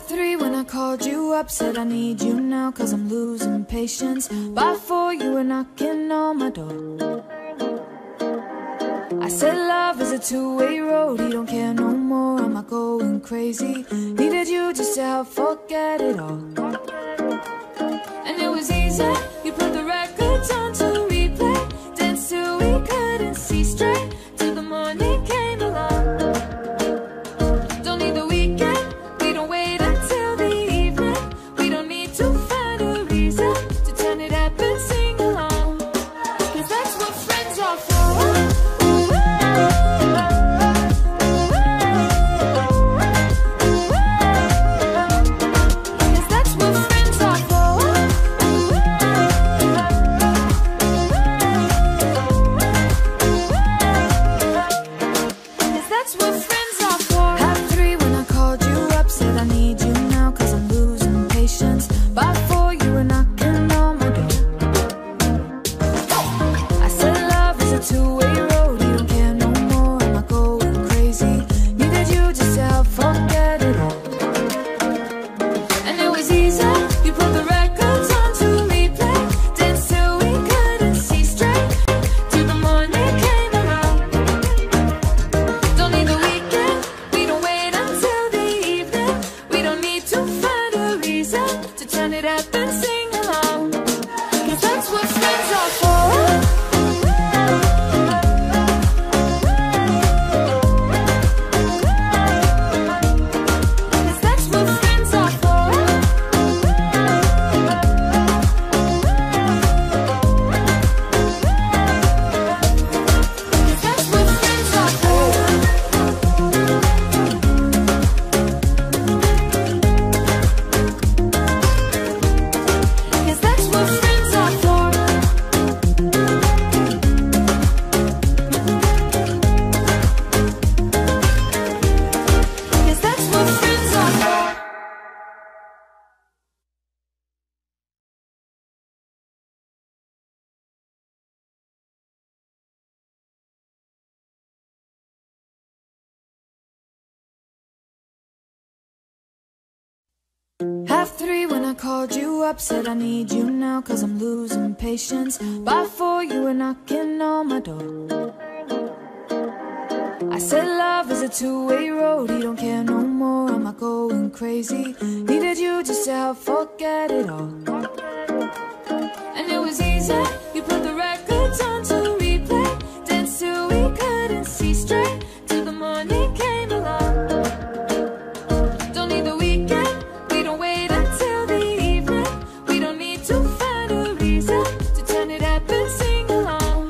3 when I called you up, said I need you now, cause I'm losing patience. By 4 you were knocking on my door. I said love is a two-way road, he don't care no more, am I going crazy? Needed you just to help forget it all. And it was easy, you put the records on to replay, danced till we couldn't see straight, till the morning came along. Don't need the weekend, we don't wait until the evening, we don't need to find a reason to turn it up and sing along, cause that's what friends are for. Half 3 when I called you up, said I need you now, cause I'm losing patience. By 4 you were knocking on my door. I said love is a two-way road, he don't care no more, am I going crazy? Needed you just to help forget it all. And it was easy, you put the records on to replay, danced till we couldn't see straight, till the morning came along. Don't need the weekend, we don't wait until the evening, we don't need to find a reason to turn it up and sing along,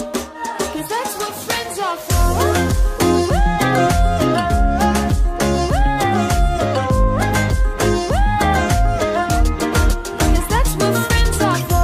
cause that's what friends are for. Cause that's what friends are for.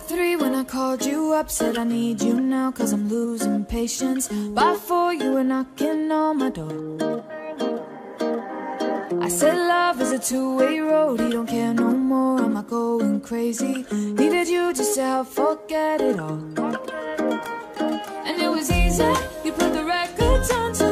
3 when I called you up, said I need you now, cause I'm losing patience. By 4 you were knocking on my door. I said love is a two-way road, he don't care no more, am I going crazy? Needed you just to help forget it all. And it was easy, you put the records on.